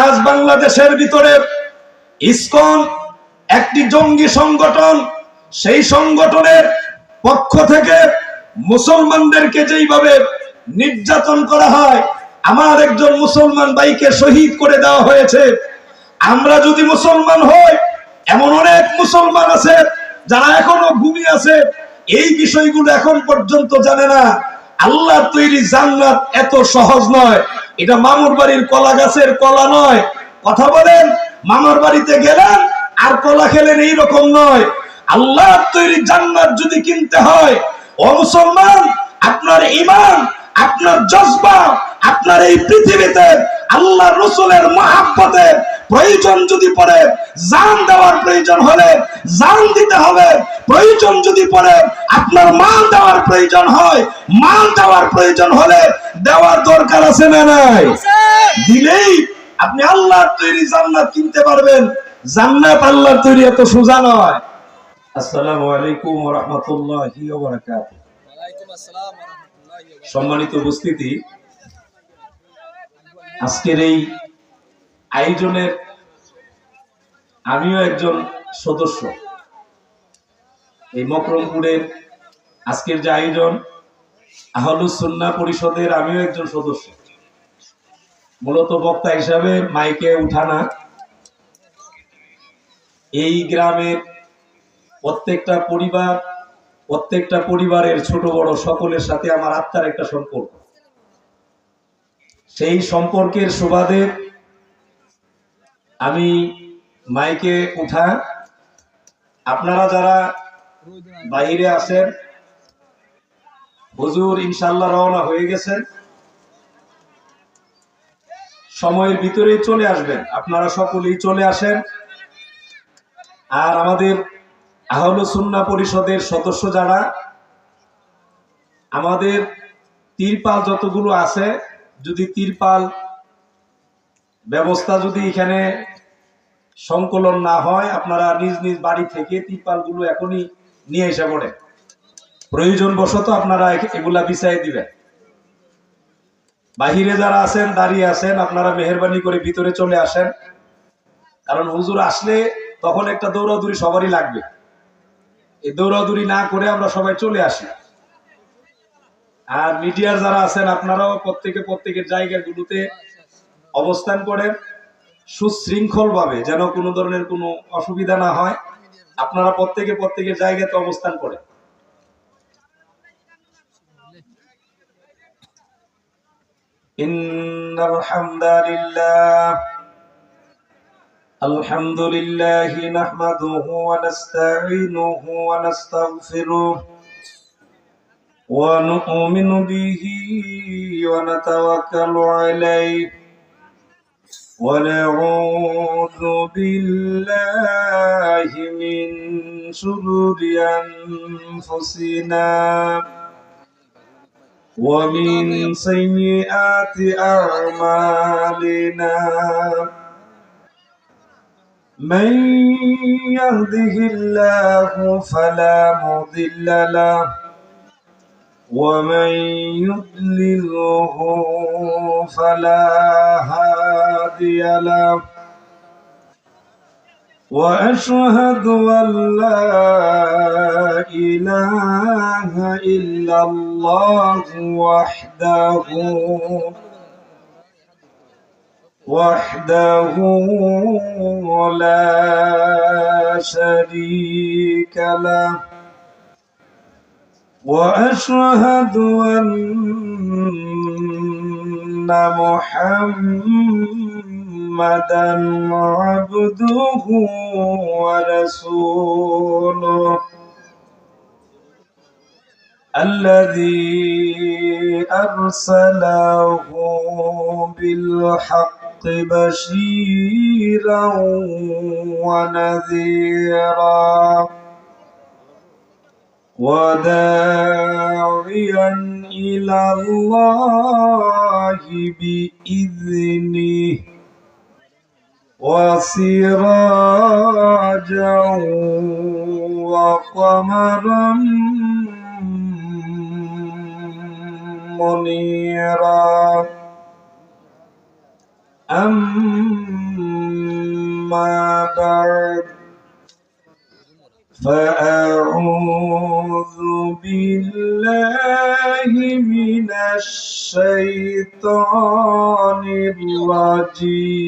আজ বাংলাদেশের ভিতরে ইসকন একটি জঙ্গি সংগঠন। সেই সংগঠনের পক্ষ থেকে মুসলমানদেরকে যেইভাবে নির্যাতন করা হয়, আমার একজন মুসলমান ভাইকে শহীদ করে দেওয়া হয়েছে। আমরা যদি মুসলমান হই, এমন অনেক মুসলমান আছে যারা এখনো ঘুমিয়ে আছে, এই বিষয়গুলো এখন পর্যন্ত জানে না। আল্লাহর তৈরি জান্নাত এত সহজ নয়। এটা মামুর বাড়ির কলা গাছের কলা নয়। কথা বলেন, মামার বাড়িতে গেলেন আর কলা খেলেন, এইরকম নয়। আল্লাহর তৈরি জান্নাত যদি কিনতে হয়, ও মুসলমান, আপনার ঈমান, আপনার জজবা, আপনার এই পৃথিবীতে আল্লাহ রাসূলের মহব্বতের প্রয়োজন যদি পড়ে, জান দেওয়ার প্রয়োজন হলে জান দিতে হবে। প্রয়োজন যদি পড়ে আপনার মাল দেওয়ার প্রয়োজন হয়, মাল দেওয়ার প্রয়োজন হলে দেওয়ার দরকার আছে না নাই? দিলেই আপনি আল্লাহর তৈরি জান্নাত কিনতে পারবেন। জান্নাত আল্লাহর তৈরি এত সোজা নয়। আসসালামু আলাইকুম ওয়া রাহমাতুল্লাহি ওয়া বারাকাতুহু। ওয়া আলাইকুম আসসালাম ওয়া রাহমাতুল্লাহি ওয়া বারাকাতুহু। সম্মানিত উপস্থিতি, আজকের এই আয়োজনের আমিও একজন সদস্য। এই মকরমপুরের আজকের যে আয়োজন, আহলুস সুন্নাহ পরিষদের আমিও একজন সদস্য। মূলত বক্তা হিসাবে মাইকে উঠানা। এই গ্রামের প্রত্যেকটা পরিবারের ছোট বড় সকলের সাথে আমার আত্মার একটা সম্পর্ক। সেই সম্পর্কের সুবাদে আমি মাইকে উঠা। আপনারা যারা বাইরে আছেন, হুজুর ইনশাআল্লাহ রওনা হয়ে গেছেন, সময়ের ভিতরেই চলে আসবেন। আপনারা সকলেই চলে আসেন। আর আমাদের আহলুস সুন্নাহ পরিষদের সদস্য যারা, আমাদের তিরপাল যতগুলো আছে, যদি তিরপাল ব্যবস্থা যদি এখানে সংকলন না হয়, আপনারা নিজ নিজ বাড়ি থেকে তিরপালগুলো এখনই নিয়ে এসে পড়ে। প্রয়োজন বশত আপনারা এগুলা বিছাই দিবেন। বাহিরে যারা আছেন, দাঁড়িয়ে আছেন, আপনারা মেহেরবানি করে ভিতরে চলে আসেন। কারণ হুজুর আসলে তখন একটা দৌড়াদৌড়ি সবারই লাগবে। এই দৌড়াদৌড়ি না করে আমরা সবাই চলে আসি। আর মিডিয়ার যারা আছেন, আপনারাও প্রত্যেকের জায়গাগুলোতে অবস্থান করেন সুশৃঙ্খল ভাবে, যেন কোনো ধরনের কোনো অসুবিধা না হয়। আপনারা প্রত্যেকের জায়গাতে অবস্থান করেন। ইন্নাল হামদালিল্লাহ আলহামদুলিল্লাহি নাহমাদুহু ওয়া নাস্তাঈনুহু ওয়া নাস্তাগফিরুহ ওয়া নু'মিনু বিহি ওয়া নাতাওয়াক্কালু আলাইহি ওয়া নাউযু বিল্লাহি মিন শুরুরি আনফুসিনা ওয়া মিন সাইয়্যাতি আ'মালিনা। من يهده الله فلا مضل له ومن يضلله فلا هادي له وأشهد أن لا إله إلا الله وحده لا شريك له وأشهد أن محمدا عبده ورسوله الذي أرسله بالحق بشيرا ونذيرا وداعيا إلى الله بإذنه وسراجا وقمرا منيرا أما بعد فأعوذ بالله من الشيطان الرجيم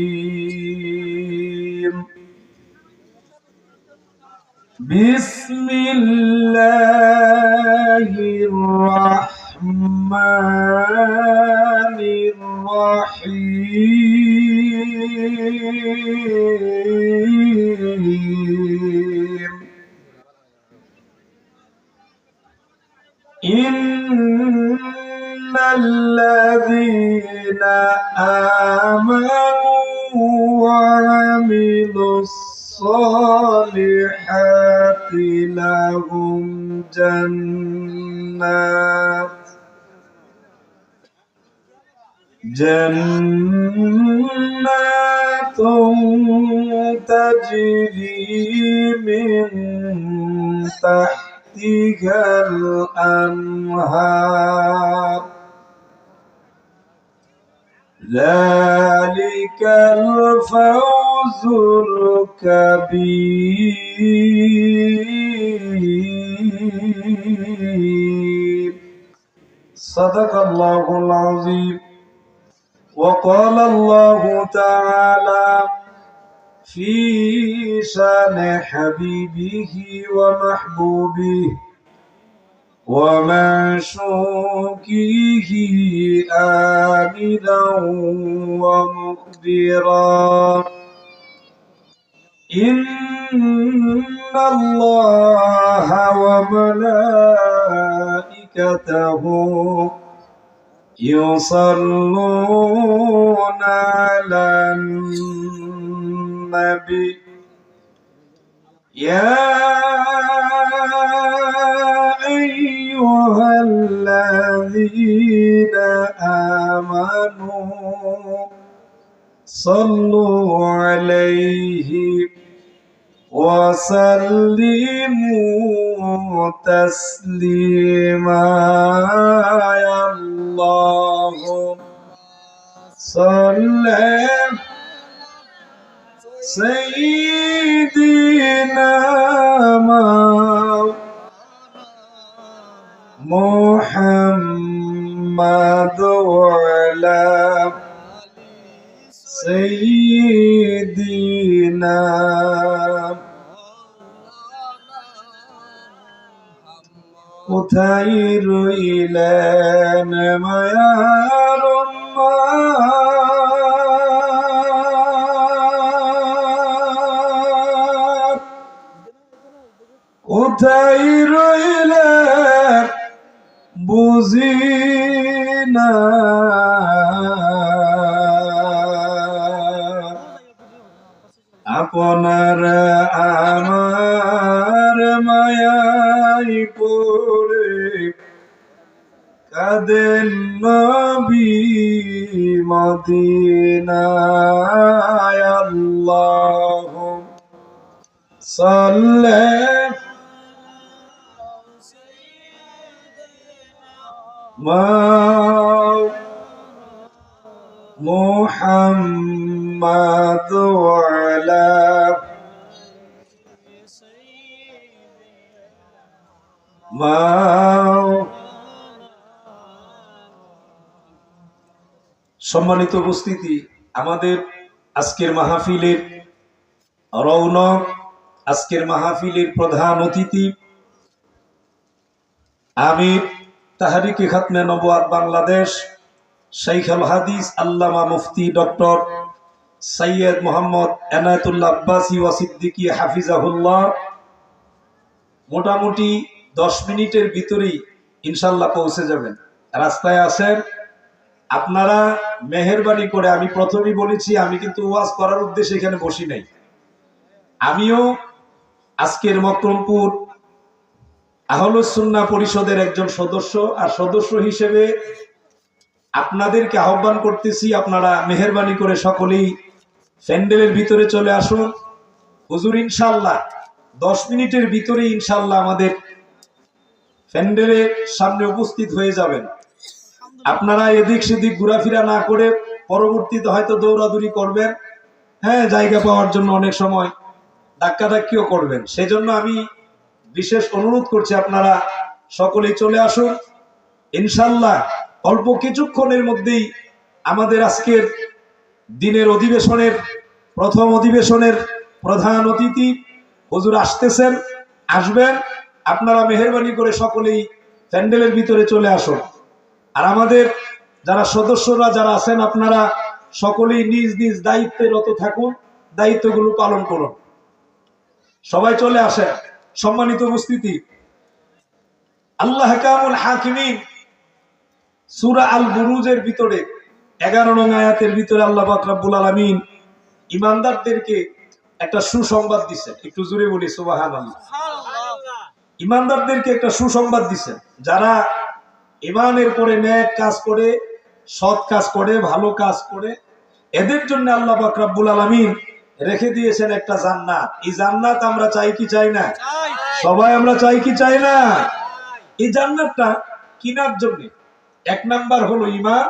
بسم الله الرحمن الرحيم إن الذين آمنوا وعملوا الصالحات لهم جنات تجري من تحتها الأنهار ذلك الفوز الكبير صدق الله العظيم وقال الله تعالى في شان حبيبه ومحبوبه ومعشوقه آمنا ومخبرا إن الله وملائكته يصلون على النبي يا أيها الذين آمنوا صلوا عليه وسلموا تسليما يا اللهم صل سيدنا محمد وعلى سيدنا কোথায় রইলেন মায়ার উম্মত কোথায় রইলেন বুঝি না আপনার আমার মায়াই পড়ে কাঁদেন নবী মদিনায় আল্লাহুম্মা সাল্লি محمد وعلى সম্মানিত উপস্থিতি আমাদের আজকের মাহফিলের রৌনক আজকের মাহফিলের প্রধান অতিথি আমির তাহরিকে খাতমে নবুয়াত বাংলাদেশ শাইখ আল হাদিস আল্লামা মুফতি ডক্টর সৈয়দ মোহাম্মদ এনায়েতুল্লাহ আব্বাসী ওয়া সিদ্দিকী হাফিজাহুল্লাহ মোটামুটি 10 মিনিটের ভিতরেই ইনশাআল্লাহ পৌঁছে যাবেন। রাস্তায় আছেন আপনারা মেহেরবানি করে, আমি প্রথমেই বলেছি আমি কিন্তু ওয়াজ করার উদ্দেশ্যে এখানে বসি নাই। আমিও আজকের মকরমপুর আহলুস সুন্নাহ পরিষদের একজন সদস্য, আর সদস্য হিসেবে আপনাদেরকে আহ্বান করতেছি আপনারা মেহেরবানি করে সকলেই প্যান্ডেলের ভিতরে চলে আসুন। হুজুর ইনশাআল্লাহ 10 মিনিটের ভিতরে ইনশাআল্লাহ আমাদের প্যান্ডেলের সামনে উপস্থিত হয়ে যাবেন। আপনারা এদিক সেদিক ঘোরাফেরা না করে পরবর্তীতে হয়তো দৌড়াদৌড়ি করবেন, হ্যাঁ, জায়গা পাওয়ার জন্য অনেক সময় ধাক্কাধাক্কিও করবেন। সেজন্য আমি বিশেষ অনুরোধ করছি আপনারা সকলেই চলে আসুন। ইনশাল্লাহ অল্প কিছুক্ষণের মধ্যেই আমাদের আজকের দিনের অধিবেশনের প্রথম অধিবেশনের প্রধান অতিথি হুজুর আসতেছেন, আসবেন। আপনারা মেহেরবানি করে সকলেই প্যান্ডেলের ভিতরে চলে আসুন। আর আমাদের যারা সদস্যরা যারা আছেন আপনারা সকলেই নিজ নিজ দায়িত্বে রত থাকুন, দায়িত্বগুলো পালন করুন। সবাই চলে আসেন। সম্মানিত উপস্থিতি, আল্লাহ কামুল হাকিমিন সূরা আল বুরুজের ভিতরে 11 নং আয়াতের ভিতরে আল্লাহ পাক রব্বুল আলামিন ইমানদারদেরকে একটা সুসংবাদ দিচ্ছেন। একটু জোরে বলি সুবহানাল্লাহ। ইমানদারদেরকে একটা সুসংবাদ দিচ্ছেন, যারা ইমানের পরে নেক কাজ করে, সৎ কাজ করে, ভালো কাজ করে, এদের জন্য আল্লাহ পাক রব্বুল আলামিন রেখে দিয়েছেন একটা জান্নাত। এই জান্নাত আমরা চাই কি চাই না? সবাই আমরা চাই কি চাই না? এই জান্নাতটা কিনার জন্য 1 নাম্বার হলো ঈমান,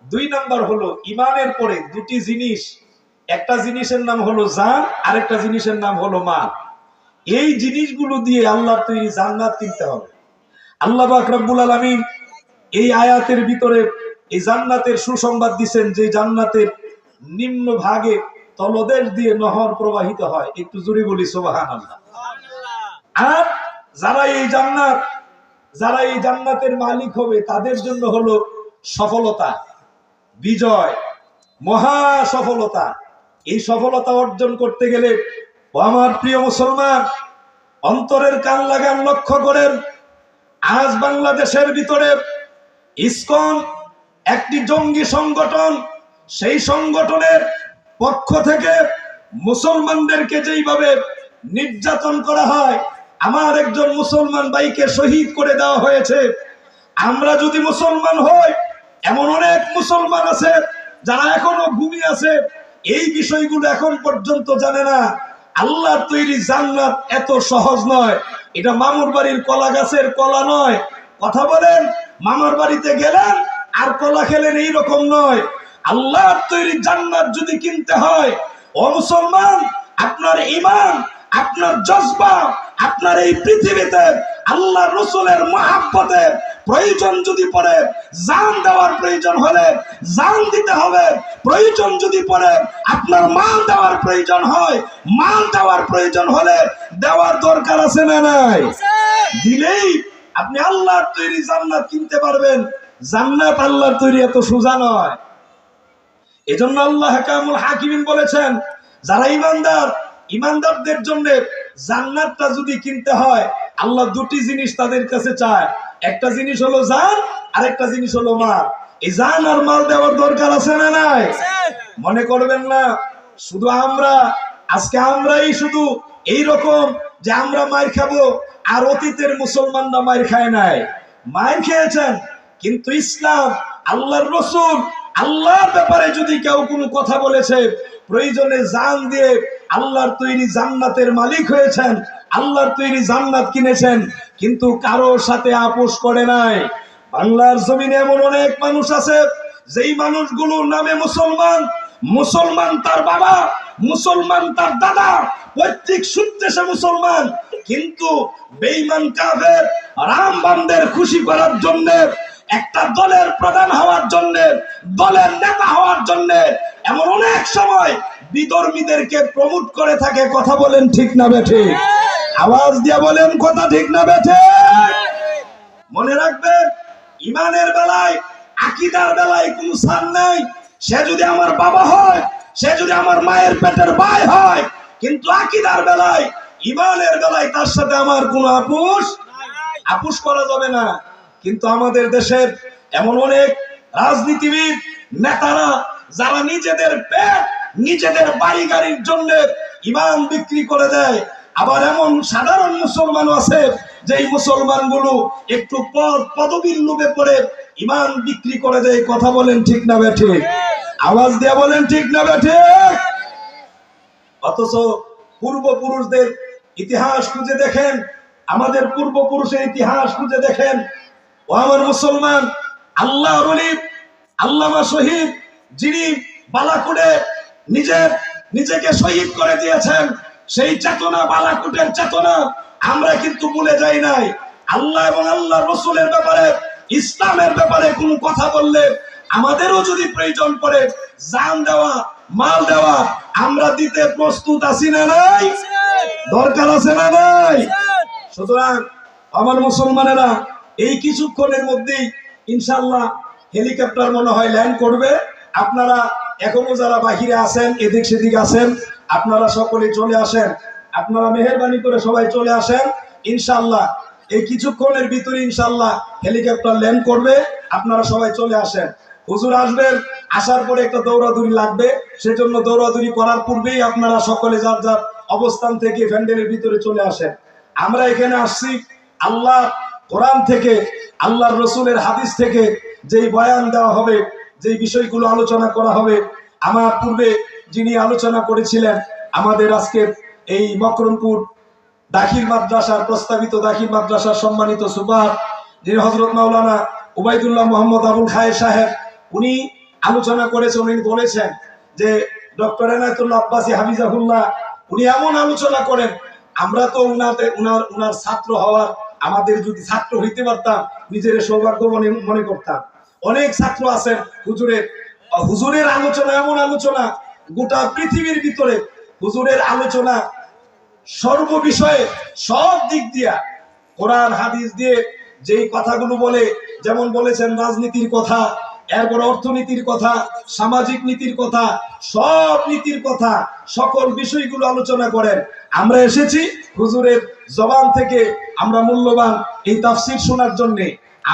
2 নাম্বার হলো ঈমানের পরে দুটি জিনিস। একটা জিনিসের নাম হলো জান, আরেকটা জিনিসের নাম হলো মাল। এই জিনিসগুলো দিয়ে আল্লাহর তৈরি জান্নাত কিনতে হবে। আল্লাহ পাক রব্বুল আলামিন এই আয়াতের ভিতরে এই জান্নাতের সুসংবাদ দিবেন, যে জান্নাতের নিম্ন ভাগে তলদেশ দিয়ে নহর প্রবাহিত হয়। একটু জোরে বলি সুবহানাল্লাহ। আর যারা এই জান্নাতের মালিক হবে তাদের জন্য হলো সফলতা, বিজয়, মহা সফলতা। এই সফলতা অর্জন করতে গেলে ও আমার প্রিয় মুসলমান, অন্তরের কান লাগান, লক্ষ্য করেন। আজ বাংলাদেশের ভিতরে ইসকন একটি জঙ্গি সংগঠন। সেই সংগঠনের পক্ষ থেকে মুসলমানদেরকে যেইভাবে নির্যাতন করা হয়, আমার একজন মুসলমান ভাইকে শহীদ করে দেওয়া হয়েছে। আমরা যদি মুসলমান হই, এমন অনেক মুসলমান আছে যারা এখনো ঘুমিয়ে আছে, এই বিষয়গুলো এখন পর্যন্ত জানে না। আল্লাহর তৈরি জান্নাত এত সহজ নয়। এটা মামুর বাড়ির কলা গাছের কলা নয়। কথা বলেন, মামার বাড়িতে গেলেন আর কলা খেলেন, এইরকম নয়। আল্লাহর তৈরি জান্নাত যদি কিনতে হয়, ও মুসলমান, আপনার ঈমান, আপনার জজবা, আপনার এই পৃথিবীতে আল্লাহ রাসূলের মহব্বতের প্রয়োজন যদি পড়ে, জান দেওয়ার প্রয়োজন হলে জান দিতে হবে। প্রয়োজন যদি পড়ে আপনার মাল দেওয়ার প্রয়োজন হয়, মাল দেওয়ার প্রয়োজন হলে দেওয়ার দরকার আছে না নাই? দিলেই আপনি আল্লাহর তৈরি জান্নাত কিনতে পারবেন। জান্নাত আল্লাহর তৈরি এত সোজা নয়। এজন্য আল্লাহ কামুল হাকিমিন বলেছেন, যারা ইমানদার, ইমানদারদের জন্য জান্নাতটা যদি কিনতে হয়, আল্লাহ দুটি জিনিস তাদের কাছে চায়। একটা জিনিস হলো জান, আর একটা জিনিস হলো মাল। এই জান আর মাল দেওয়ার দরকার আছে না নাই? মনে করবেন না শুধু আজকে আমরাই শুধু এই রকম যে আমরা মার খাবো, আর অতীতের মুসলমানরা মার খায় নাই। মার খেয়েছেন, কিন্তু ইসলাম, আল্লাহর রাসূল, আল্লাহর ব্যাপারে যদি কেউ কোনো কথা বলেছে, প্রয়োজনে জান দিয়ে আল্লাহর তৈরি জান্নাতের মালিক হয়েছেন, আল্লাহর তৈরি জান্নাত কিনেছেন, কিন্তু কারোর সাথে আপোষ করে নাই। বাংলার জমিনে এমন অনেক মানুষ আছে, যেই মানুষগুলোর নামে মুসলমান, মুসলমান তার বাবা, মুসলমান তার দাদা, পৈতৃক সূত্রে সে মুসলমান, কিন্তু বেঈমান কাফের রামবানদের খুশি করার জন্য, একটা দলের প্রধান হওয়ার জন্য, দলের নেতা হওয়ার জন্য এমন অনেক সময় বিধর্মীদেরকে প্রমোট করে থাকে। কথা বলেন ঠিক না বেঠে? আওয়াজ দিয়ে বলেন কথা ঠিক না বেঠে? মনে রাখবেন, ইমানের বেলায়, আকীদার বেলায় কোনো ছাড় নাই। সে যদি আমার বাবা হয়, সে যদি আমার মায়ের পেটের ভাই হয়, কিন্তু আকীদার বেলায়, ইমানের বেলায় তার সাথে আমার কোনো আপোষ করা যাবে না। কিন্তু আমাদের দেশের এমন অনেক রাজনীতিবিদ, নেতারা, যারা নিজেদের পেট, নিজেদের বাড়ি গাড়ির জন্য ইমান বিক্রি করে দেয়। আবার এমন সাধারণ মুসলমান আছে, যেই মুসলমানগুলো একটু পদ পদবীর লোভে পড়ে ইমান বিক্রি করে দেয়। কথা বলেন ঠিক না বেঠে? আওয়াজ দিয়ে বলেন ঠিক না বেঠে? অথচ পূর্বপুরুষদের ইতিহাস খুঁজে দেখেন, আমাদের পূর্বপুরুষের ইতিহাস খুঁজে দেখেন। ও আমার মুসলমান, আল্লাহর ওলি আল্লামা শহীদ যিনি বালাকোটে নিজেকে শহীদ করে দিয়েছেন, সেই চেতনা, বালাকোটের চেতনা আমরা কিন্তু ভুলে যাই নাই। আল্লাহ এবং আল্লাহর রাসূলের ব্যাপারে, ইসলামের ব্যাপারে কোনো কথা বললে আমাদেরও যদি প্রয়োজন পড়ে জান দেওয়া, মাল দেওয়া, আমরা দিতে প্রস্তুত আছি না নাই? দরকার আছে না নাই? সুতরাং আমার মুসলমানেরা, এই কিছুক্ষণের মধ্যেই ইনশাআল্লাহ হেলিকপ্টার মনে হয় ল্যান্ড করবে। আপনারা এখনো যারা বাহিরে আছেন, এদিক সেদিক আছেন, আপনারা সকলে চলে আসেন। আপনারা মেহেরবানি করে সবাই চলে আসেন। ইনশাআল্লাহ এই কিছুক্ষণের ভিতরে ইনশাআল্লাহ হেলিকপ্টার ল্যান্ড করবে। আপনারা সবাই চলে আসেন। হুজুর আসবেন, আসার পরে একটা দৌড়াদৌড়ি লাগবে, সেজন্য দৌড়াদৌড়ি করার পূর্বেই আপনারা সকলে যার যার অবস্থান থেকে প্যান্ডেলের ভিতরে চলে আসেন। আমরা এখানে আসছি আল্লাহ কোরআন থেকে, আল্লাহর রাসূলের হাদিস থেকে যেই বয়ান দেওয়া হবে, যেই বিষয়গুলো আলোচনা করা হবে, আমার পূর্বে যিনি আলোচনা করেছিলেন, আমাদের আজকে এই মকরমপুর দাখিল মাদ্রাসার, প্রস্তাবিত দাখিল মাদ্রাসার সম্মানিত সুপার, যিনি হযরত মাওলানা উবাইদুল্লাহ মোহাম্মদ আবুল খায়ের সাহেব, উনি আলোচনা করেছেন। উনি বলেছেন যে ডক্টর এনায়েতুল্লাহ আব্বাসী হাফিজাহুল্লাহ, উনি এমন আলোচনা করেন, আমরা তো উনার ছাত্র হওয়ার, আমাদের যদি ছাত্র হইতে পারতাম নিজের সৌভাগ্য মনে করতাম। অনেক ছাত্র আছেন হুজুরের আলোচনা, এমন আলোচনা গোটা পৃথিবীর ভিতরে হুজুরের আলোচনা সর্ব বিষয়ে, সব দিক দিয়া, কোরআন হাদিস দিয়ে যেই কথাগুলো বলে, যেমন বলেছেন রাজনীতির কথা, এরপর অর্থনীতির কথা, সামাজিক নীতির কথা, সব নীতির কথা, সকল বিষয়গুলো আলোচনা করেন। আমরা এসেছি হুজুরের জবান থেকে, আমরা মূল্যবান এই তাফসীর শোনার জন্য।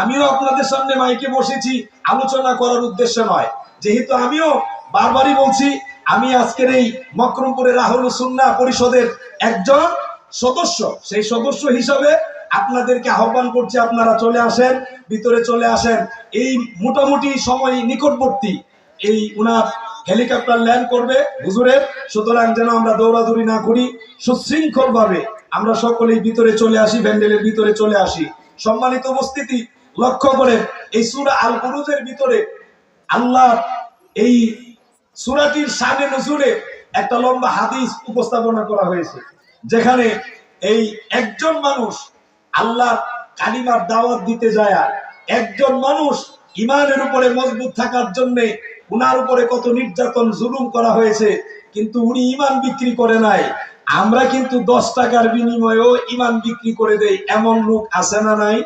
আমিও আপনাদের সামনে মাইকে বসেছি আলোচনা করার উদ্দেশ্য নয়, যেহেতু আমিও বারবারই বলছি, আমি আজকের এই মকরমপুরের আহলুস সুন্নাহ পরিষদের একজন সদস্য। সেই সদস্য হিসাবে আপনাদেরকে আহ্বান করছি, আপনারা চলে আসেন, ভিতরে চলে আসেন। এই মোটামুটি সময় নিকটবর্তী, এই উনার হেলিকপ্টার ল্যান্ড করবে হুজুরের। সুতরাং যেন আমরা দৌড়াদৌড়ি না করি, সুশৃঙ্খল ভাবে আমরা সকলেই ভিতরে চলে আসি, প্যান্ডেলের ভিতরে চলে আসি। সম্মানিত উপস্থিতি, লক্ষ্য করেন এই সূরা আল বুরুজের ভিতরে আল্লাহ এই সূরাটির শানে নজুলে একটা লম্বা হাদিস উপস্থাপনা করা হয়েছে, যেখানে এই একজন মানুষ আল্লাহ কালিমার দাওয়াত দিতে যায়, একজন মানুষ ইমানের উপরে মজবুত থাকার জন্য উনার উপরে কত নির্যাতন জুলুম করা হয়েছে, কিন্তু উনি ইমান বিক্রি করে নাই। আমরা কিন্তু 10 টাকার বিনিময়েও ইমান বিক্রি করে দেই, এমন লোক আছে না নাই?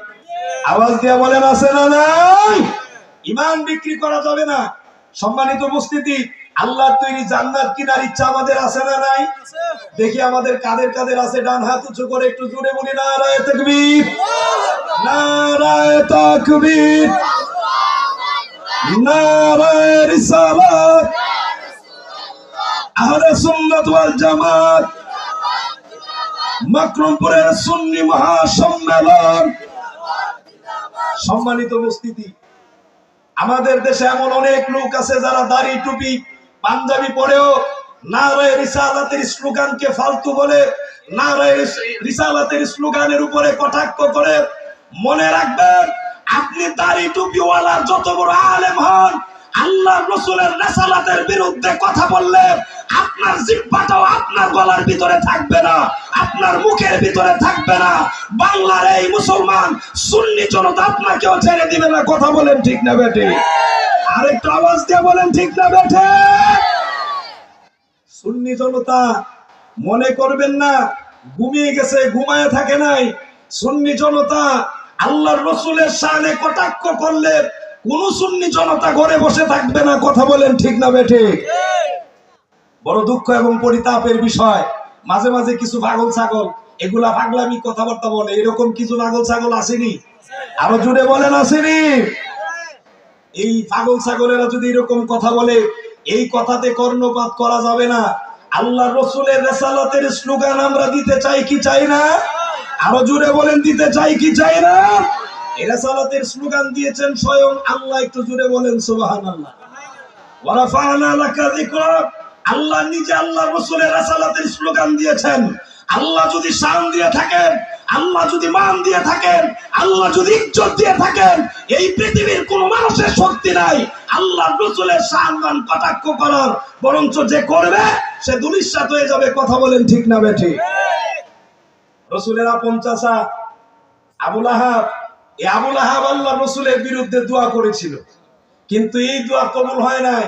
আওয়াজ দিয়ে বলেন, আছে না নাই? ইমান বিক্রি করা যাবে না। সম্মানিত উপস্থিতি, আল্লাহর তৈরি জান্নাত কেনার ইচ্ছা আমাদের আছে না নাই? দেখি আমাদের কাদের কাদের আছে, ডান হাত উঁচু করে একটু জোরে বলি নারায়ে তাকবীর, নারায়ে তাকবীর, নারায়ে রিসালাত, আহলে সুন্নাত ওয়াল জামাত, মকরমপুরের সুন্নি মহাসম্মেলন। সম্মানিত উপস্থিতি, আমাদের দেশে এমন অনেক লোক আছে যারা দাড়ি টুপি পাঞ্জাবি পরেও নারায়ে রিসালাতের স্লোগানকে ফালতু বলে, নারায়ে রিসালাতের স্লোগানের উপরে কটাক্ষ করে। মনে রাখবেন, আপনি দাড়ি টুপিওয়ালা যত বড় আলেম হন, আল্লাহর রাসূলের রিসালাতের বিরুদ্ধে কথা বললে আপনার জিহ্বাটাও আপনার গলার ভিতরে থাকবে না, আপনার মুখের ভিতরে থাকবে না। বাংলার এই মুসলমান সুন্নি জনতা আপনাকেও ছেড়ে দিবে না। কথা বলেন ঠিক না বেঠে? আরেকটু আওয়াজ দিয়ে বলেন ঠিক না বেঠে? সুন্নি জনতা মনে করবেন না ঘুমিয়ে গেছে, ঘুমায় থাকে নাই। সুন্নি জনতা আল্লাহর রাসূলের শানে কটাক্ষ করলে কোন সুন্নি জনতা ঘরে বসে থাকবে না। কথা বলেন ঠিক না বেঠে? বড় দুঃখ এবং পরিতাপের বিষয়, মাঝে মাঝে কিছু পাগল ছাগল এগুলা পাগলামি কথাবার্তা বলে। এরকম কিছু পাগল ছাগল আসেনি? আরো জুড়ে বলেন, আসেনি? এই পাগল ছাগলেরা যদি এরকম কথা বলে, এই কথাতে কর্ণপাত করা যাবে না। আল্লাহর রাসূলের রিসালাতের স্লোগান আমরা দিতে চাই কি চাই না? আরো জুড়ে বলেন, দিতে চাই কি চাই না? এই রিসালাতের স্লোগান দিয়েছেন স্বয়ং আল্লাহ। একটু জুড়ে বলেন সুবহানাল্লাহ। ওয়া রাফা'না লাকা যিকরাক। আল্লাহ নিজে আল্লাহর রাসূলের রিসালাতের স্লোগান দিয়েছেন। আল্লাহ যদি শান দিয়ে থাকেন, আল্লাহ যদি মান দিয়ে থাকেন, আল্লাহ যদি ইজ্জত দিয়ে থাকেন, এই পৃথিবীর কোন মানুষের শক্তি নাই আল্লাহ রাসূলের সম্মান কটাক্ষ করার, বরঞ্চ যে করবে সে দুলিশাত হয়ে যাবে। কথা বলেন ঠিক না বেঠিক? রাসূলের আপন চাচা আবু লাহাব, এই আবু লাহাব আল্লাহ রাসূলের বিরুদ্ধে দোয়া করেছিল, কিন্তু এই দোয়া কবুল হয় নাই।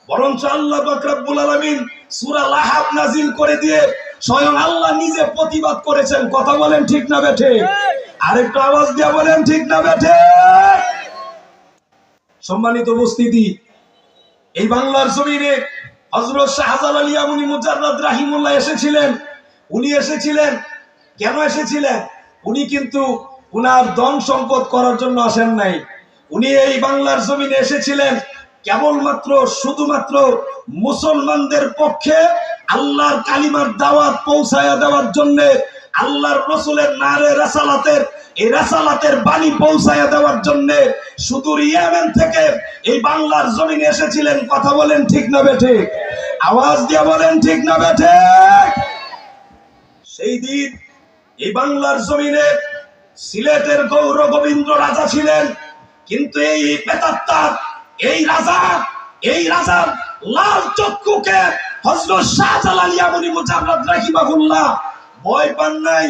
বরঞ্চ আল্লাহ পাক রব্বুল আলামিন সূরা লাহাব নাজিল করে দিয়ে স্বয়ং আল্লাহ নিজে প্রতিবাদ করেছেন। কথা বলেন ঠিক না বেঠিক? আরেকটু আওয়াজ দিয়ে বলেন ঠিক না বেঠিক? সম্মানিত উপস্থিতি, এই বাংলার জমিনে হযরত শাহজালাল ইয়ামানী মুজাররদ রাহিমাহুল্লাহ এসেছিলেন। উনি এসেছিলেন কেন এসেছিলেন? উনি কিন্তু উনার ধন সম্পদ করার জন্য আসেন নাই। উনি এই বাংলার জমিনে এসেছিলেন কেবলমাত্র শুধুমাত্র মুসলমানদের পক্ষে আল্লাহর কালিমার দাওয়াত পৌঁছায়া দেওয়ার জন্য, আল্লাহর রাসূলের নারে রাসালাতের, এই রাসালাতের বাণী পৌঁছায়া দেওয়ার জন্য সুদূর ইয়েমেন থেকে এই বাংলার জমিনে এসেছিলেন। কথা বলেন ঠিক না বেঠিক? আওয়াজ দিয়ে বলেন ঠিক না বেঠিক? সেই দিন এই বাংলার জমিনে সিলেটের গৌর গোবিন্দ রাজা ছিলেন, কিন্তু এই প্রেতাত্মা, এই রাজার লাল চক্ষুকে হযরত শাহজালাল ইয়ামানী মুজাররদ রাহিমাহুল্লাহ ভয় পান নাই।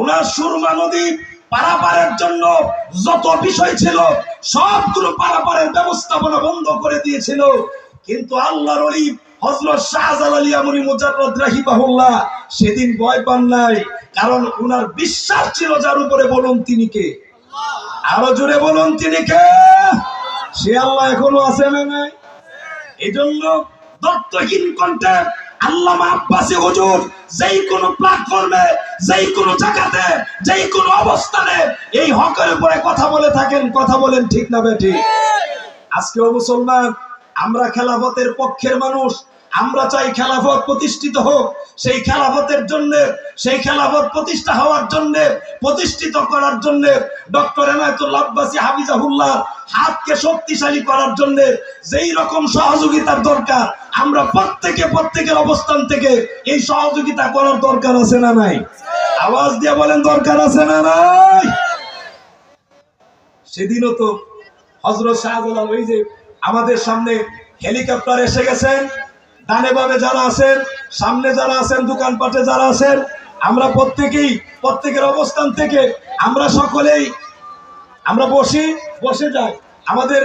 ওনার সুরমা নদী পারাপারের জন্য যত বিষয় ছিল সবগুলো পারাপারের ব্যবস্থাপনা বন্ধ করে দিয়েছিল, কিন্তু আল্লাহর ওলি হযরত শাহজালাল ইয়ামানী মুজাররদ রাহিমাহুল্লাহ সেদিন ভয় পান নাই, কারণ ওনার বিশ্বাস ছিল যার উপরে। বলুন তিনি কে? আরো জোরে বলুন তিনি কে? সে আল্লাহ এখনো আছে না নাই? এজন্য দত্তহীন কণ্ঠে আল্লামা আব্বাসী হুজুর যেই কোনো প্ল্যাটফর্মে, যেই কোনো জায়গাতে, যেই কোনো অবস্থানে এই হকের উপরে কথা বলে থাকেন। কথা বলেন ঠিক না বেঠিক? আজকেও মুসলমান, আমরা খেলাফতের পক্ষের মানুষ। আমরা চাই খেলাফত প্রতিষ্ঠিত হোক। সেই খেলাফতের জন্য, সেই খেলাফত প্রতিষ্ঠা হওয়ার জন্য, প্রতিষ্ঠিত করার জন্য ডক্টর এনায়েতুল্লাহ আব্বাসী হাফিজাহুল্লাহ হাতকে শক্তিশালী করার জন্য যেই রকম সহযোগিতার দরকার, আমরা প্রত্যেকের অবস্থান থেকে এই সহযোগিতা করার দরকার আছে না নাই? আওয়াজ দিয়ে বলেন দরকার আছে না নাই? সেদিনও তো হযরত শাহজালাল, ওই যে আমাদের সামনে হেলিকপ্টার এসে গেছেন, ডানে বামে যারা আছেন, সামনে যারা আছেন, দোকানপাটে যারা আছেন, আমরা প্রত্যেকের অবস্থান থেকে আমরা সকলেই আমরা বসে যাই। আমাদের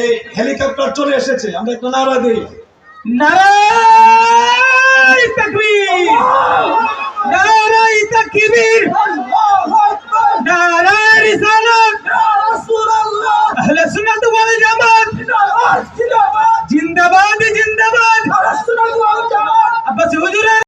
এই হেলিকপ্টার চলে এসেছে, আমরা একটা নারা দিই, নারা